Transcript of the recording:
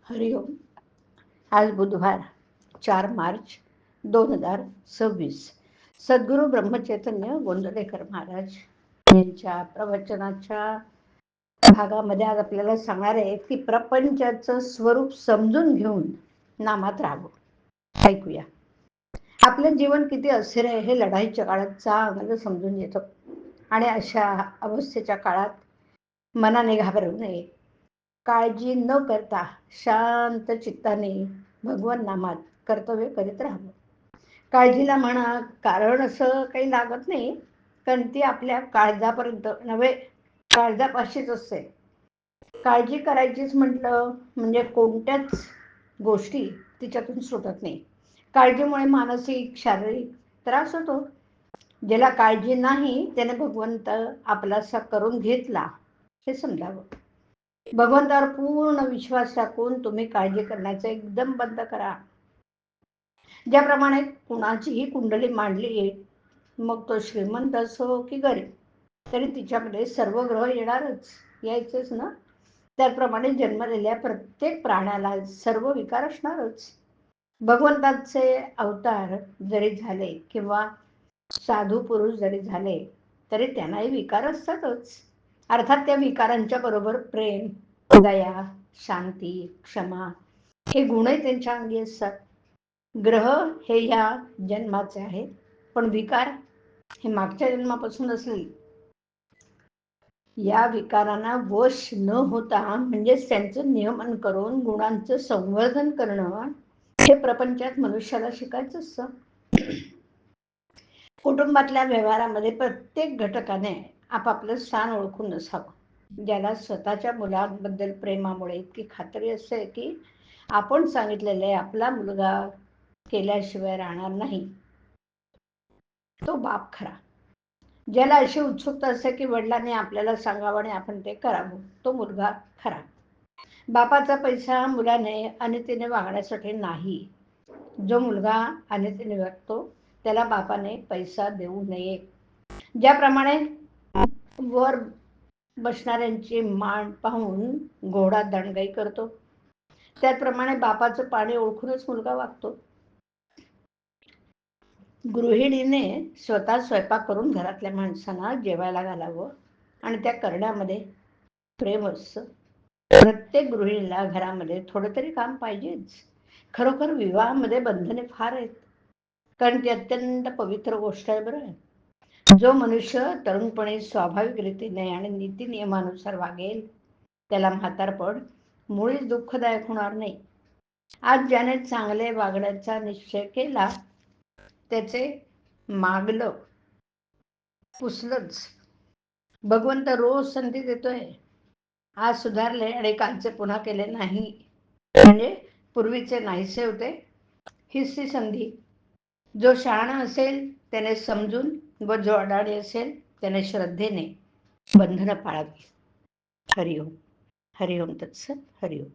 हरिओम. आज बुधवार 4 मार्च 2026. सद्गुरू ब्रह्मचैतन्य गोंदवलेकर महाराज यांच्या प्रवचनाच्या भागामध्ये आज आपल्याला सांगणार आहे की प्रपंचाचं स्वरूप समजून घेऊन नामात राहावं. ऐकूया. आपलं जीवन किती अस्थिर आहे हे लढाईच्या काळात चांगलं समजून येतं आणि अशा अवस्थेच्या काळात मनाने घाबरू नये. काळजी न करता शांत चित्ताने भगवान नामात कर्तव्य करीत राहावं. काळजीला म्हणा कारण असं काही लागत नाही, कारण ती आपल्या काळजापर्यंत नव्हे, काळजापाशीच असते. काळजी करायचीच म्हटलं म्हणजे कोणत्याच गोष्टी तिच्यातून सुटत नाही. काळजीमुळे मानसिक शारीरिक त्रास होतो. ज्याला काळजी नाही त्याने भगवंत आपलासा करून घेतला हे समजावं. भगवंतावर पूर्ण विश्वास टाकून तुम्ही काळजी करण्याचं एकदम बंद करा. ज्याप्रमाणे कुणाचीही कुंडली मांडली आहे, मग तो श्रीमंत असो की गरीब, तरी तिच्यामध्ये सर्व ग्रह येणारच, यायचेच ना. त्याप्रमाणे जन्मलेल्या प्रत्येक प्राण्याला सर्व विकार असणारच. भगवंताचे अवतार जरी झाले किंवा साधू पुरुष जरी झाले तरी त्यांनाही विकार असतातच. अर्थात त्या विकारांच्या बरोबर प्रेम, दया, शांती, क्षमा हे गुणही त्यांच्या अंगी असतात. ग्रह हे ह्या जन्माचे आहेत, पण विकार हे मागच्या जन्मापासून असले. या विकारांना वश न होता म्हणजेच त्यांचं नियमन करून गुणांचं संवर्धन करणं हे प्रपंचात मनुष्याला शिकायचं असतं. कुटुंबातल्या व्यवहारामध्ये प्रत्येक घटकाने आपापलं स्थान ओळखून असावं. ज्याला स्वतःच्या मुलांबद्दल प्रेमामुळे इतकी खात्री असते की आपण सांगितलेले आपला मुलगा केल्याशिवाय राहणार नाही, तो बाप खरा. ज्याला अशी उत्सुकता असते की वडिलांनी आपल्याला सांगावं आणि आपण ते करावं, तो मुलगा खरा. बापाचा पैसा मुलाने अनितीने वागण्यासाठी नाही. जो मुलगा अनितीने वागतो त्याला बापाने पैसा देऊ नये. ज्याप्रमाणे वर बसणाऱ्यांची मान पाहून घोडा दंडगाई करतो, त्याप्रमाणे बापाचं पाणी ओळखूनच मुलगा वागतो. गृहिणीने स्वतः स्वयंपाक करून घरातल्या माणसांना जेवायला घालावं आणि त्या करण्यामध्ये प्रेम असतं. प्रत्येक गृहिणीला घरामध्ये थोडं तरी काम पाहिजेच. खरोखर विवाहामध्ये बंधने फार आहेत, कारण ती अत्यंत पवित्र गोष्ट आहे. बरं, जो मनुष्य तरुणपणे स्वाभाविक रीतीने आणि नीती नियमानुसार वागेल त्याला म्हातारपण मुळीच दुःखदायक होणार नाही. आज ज्याने चांगले वागण्याचा निश्चय केला त्याचे मागलं पुसलंच. भगवंत रोज संधी देतोय. आज सुधारले आणि कालचे पुन्हा केले नाही म्हणजे पूर्वीचे नाहीसे होते, हीच ती संधी. जो शहाणा असेल त्याने समजून व जो अडाणी असेल त्याने श्रद्धेने बंधनं पाळावी. हरिओम. हरिओम तत्सत. हरिओम.